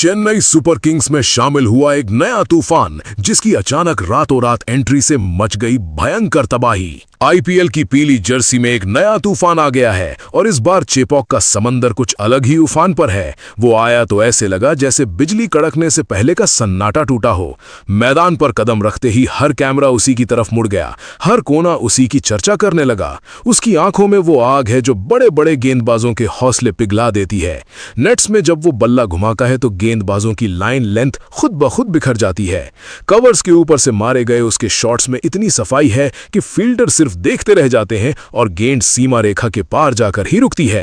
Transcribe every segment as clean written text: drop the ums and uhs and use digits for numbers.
Chennai super Kings में शामिल हुआ एक नया तूफान, जिसकी अचानक रातों रात एंट्री से मच गई भयंकर तबाही। आईपीएल की पीली जर्सी में एक नया तूफान आ गया है और इस बार चेपॉक का समंदर कुछ अलग ही उफान पर है। वो आया तो ऐसे लगा जैसे बिजली कड़कने से पहले का सन्नाटा टूटा हो। मैदान पर कदम रखते ही हर कैमरा उसी की तरफ मुड़ गया, हर कोना उसी की चर्चा करने लगा। उसकी आंखों में वो आग है जो बड़े बड़े गेंदबाजों के हौसले पिघला देती है। नेट्स में जब वो बल्ला घुमाता है तो गेंदबाजों की लाइन लेंथ खुद ब खुद बिखर जाती है। कवर्स के ऊपर से मारे गए उसके शॉट्स में इतनी सफाई है कि फील्डर सिर्फ देखते रह जाते हैं और गेंद सीमा रेखा के पार जाकर ही रुकती है।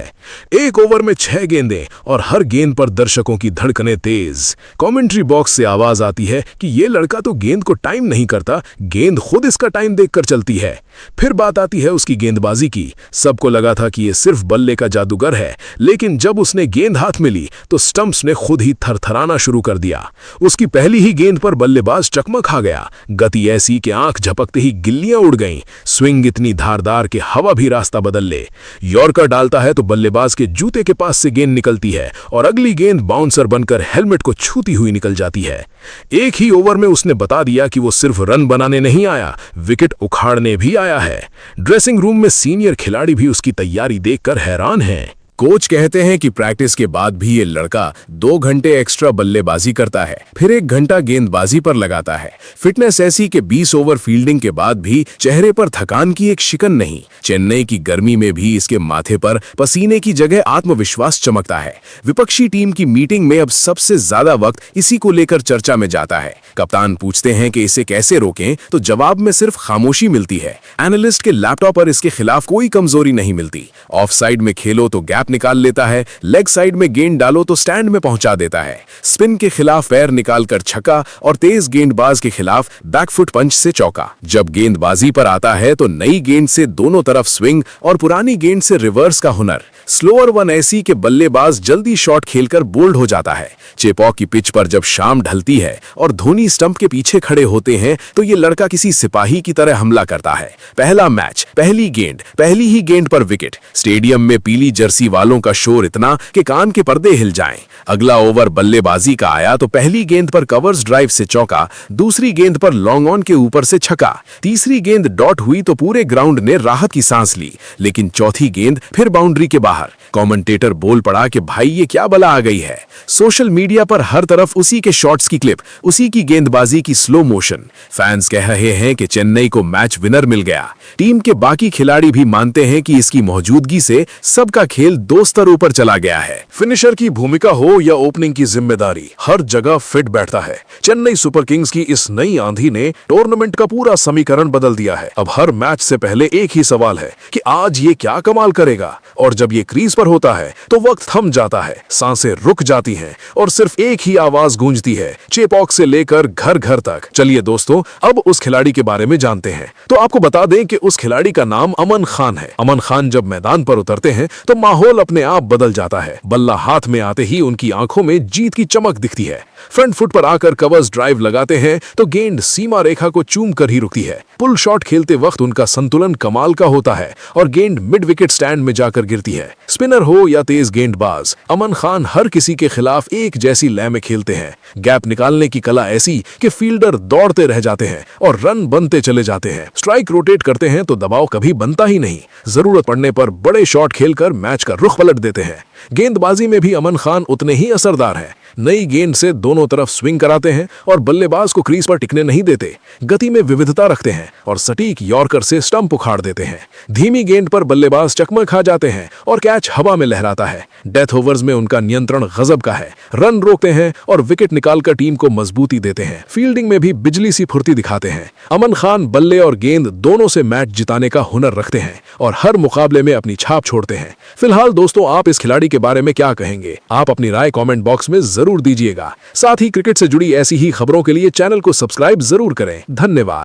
एक ओवर में 6 गेंदें और हर गेंद पर दर्शकों की धड़कनें तेज। कमेंट्री बॉक्स से आवाज आती है कि ये लड़का तो गेंद को टाइम नहीं करता, गेंद खुद इसका टाइम देखकर चलती है। फिर बात आती है उसकी गेंदबाजी की। सबको लगा था कि ये सिर्फ बल्ले का जादूगर है, लेकिन जब उसने गेंद हाथ में ली तो स्टंप्स ने खुद ही थरथराना शुरू कर दिया। उसकी पहली ही गेंद पर बल्लेबाज चकमक खा गया। गति ऐसी कि आंख झपकते ही गिल्लियां उड़ गईं। स्विंग इतनी धारदार कि हवा भी रास्ता बदल ले। यॉर्कर डालता है तो बल्लेबाज के जूते के पास से गेंद निकलती है और अगली गेंद बाउंसर बनकर हेलमेट को छूती हुई निकल जाती है। एक ही ओवर में उसने बता दिया कि वो सिर्फ रन बनाने नहीं आया, विकेट उखाड़ने भी आया है। ड्रेसिंग रूम में सीनियर खिलाड़ी भी उसकी तैयारी देखकर हैरान हैं। कोच कहते हैं कि प्रैक्टिस के बाद भी ये लड़का 2 घंटे एक्स्ट्रा बल्लेबाजी करता है, फिर 1 घंटा गेंदबाजी पर लगाता है। फिटनेस ऐसी कि 20 ओवर फील्डिंग के बाद भी चेहरे पर थकान की एक शिकन नहीं। चेन्नई की गर्मी में भी इसके माथे पर पसीने की जगह आत्मविश्वास चमकता है। विपक्षी टीम की मीटिंग में अब सबसे ज्यादा वक्त इसी को लेकर चर्चा में जाता है। कप्तान पूछते हैं कि इसे कैसे रोकें, तो जवाब में सिर्फ खामोशी मिलती है। एनालिस्ट के लैपटॉप पर इसके खिलाफ कोई कमजोरी नहीं मिलती। ऑफ साइड में खेलो तो गैप निकाल लेता है, लेग साइड में गेंद डालो तो स्टैंड में पहुंचा देता है। स्पिन के खिलाफ पैर निकालकर छक्का और तेज गेंदबाज के खिलाफ बैकफुट पंच से चौका। जब गेंदबाजी पर आता है तो नई गेंद से दोनों तरफ स्विंग और पुरानी गेंद से रिवर्स का हुनर। स्लोअर वन ऐसी के बल्लेबाज जल्दी शॉट खेलकर बोल्ड हो जाता है। चेपॉक की पिच पर जब शाम ढलती है और धोनी स्टंप के पीछे खड़े होते हैं तो ये लड़का किसी सिपाही की तरह हमला करता है। पहला मैच, पहली गेंद, पहली ही गेंद पर विकेट। स्टेडियम में पीली जर्सी वालों का शोर इतना कि कान के पर्दे हिल जाएं। अगला ओवर बल्लेबाजी का आया तो पहली गेंद पर कवर्स ड्राइव से चौका, दूसरी गेंद पर लॉन्ग ऑन के ऊपर से छक्का, तीसरी गेंद डॉट हुई तो पूरे ग्राउंड ने राहत की सांस ली, लेकिन चौथी गेंद फिर बाउंड्री के बाहर। कमेंटेटर बोल पड़ा कि भाई ये क्या बला आ गई है। सोशल मीडिया पर हर तरफ उसी के शॉट्स की क्लिप, उसी की गेंदबाजी की स्लो मोशन। फैंस कह रहे हैं कि चेन्नई को मैच विनर मिल गया। टीम के बाकी खिलाड़ी भी मानते हैं कि इसकी मौजूदगी से सबका खेल 2 स्तर ऊपर चला गया है। फिनिशर की भूमिका हो या ओपनिंग की जिम्मेदारी, हर जगह फिट बैठता है। चेन्नई सुपर किंग्स की इस नई आंधी ने टूर्नामेंट का पूरा समीकरण बदल दिया है। अब हर मैच से पहले एक ही सवाल है कि आज ये क्या कमाल करेगा, और जब ये क्रीज पर होता है तो वक्त थम जाता है, सांसें रुक जाती हैं और सिर्फ एक ही आवाज गूंजती है, चेपॉक से लेकर घर घर तक। चलिए दोस्तों, अब उस खिलाड़ी के बारे में जानते हैं। तो आपको बता दें कि उस खिलाड़ी का नाम अमन खान है। अमन खान जब मैदान पर उतरते हैं तो माहौल अपने आप बदल जाता है। बल्ला हाथ में आते ही उनकी आंखों में जीत की चमक दिखती है। फ्रंट फुट पर आकर कवर्स ड्राइव लगाते हैं तो गेंद सीमा रेखा को चूम कर ही रुकती है। पुल शॉट खेलते वक्त उनका संतुलन कमाल का होता है और गेंद मिड विकेट स्टैंड में जाकर गिरती है। स्पिनर हो या तेज गेंदबाज, अमन खान हर किसी के खिलाफ एक जैसी लय में खेलते हैं। गैप निकालने की कला ऐसी कि फील्डर दौड़ते रह जाते हैं और रन बनते चले जाते हैं। स्ट्राइक रोटेट करते हैं तो दबाव कभी बनता ही नहीं। जरूरत पड़ने पर बड़े शॉट खेलकर मैच का रुख पलट देते हैं। गेंदबाजी में भी अमन खान उतने ही असरदार हैं। नई गेंद से दोनों तरफ स्विंग कराते हैं और बल्लेबाज को क्रीज पर टिकने नहीं देते। गति में विविधता रखते हैं और सटीक यॉर्कर से स्टंप उखाड़ देते हैं। धीमी गेंद पर बल्लेबाज चकमा खा जाते हैं और कैच हवा में लहराता है। डेथ ओवर्स में उनका नियंत्रण गजब का है। रन रोकते हैं और विकेट निकालकर टीम को मजबूती देते हैं। फील्डिंग में भी बिजली सी फुर्ती दिखाते हैं। अमन खान बल्ले और गेंद दोनों से मैच जिताने का हुनर रखते हैं और हर मुकाबले में अपनी छाप छोड़ते हैं। फिलहाल दोस्तों, आप इस खिलाड़ी के बारे में क्या कहेंगे? आप अपनी राय कमेंट बॉक्स में जरूर दीजिएगा। साथ ही क्रिकेट से जुड़ी ऐसी ही खबरों के लिए चैनल को सब्सक्राइब जरूर करें। धन्यवाद।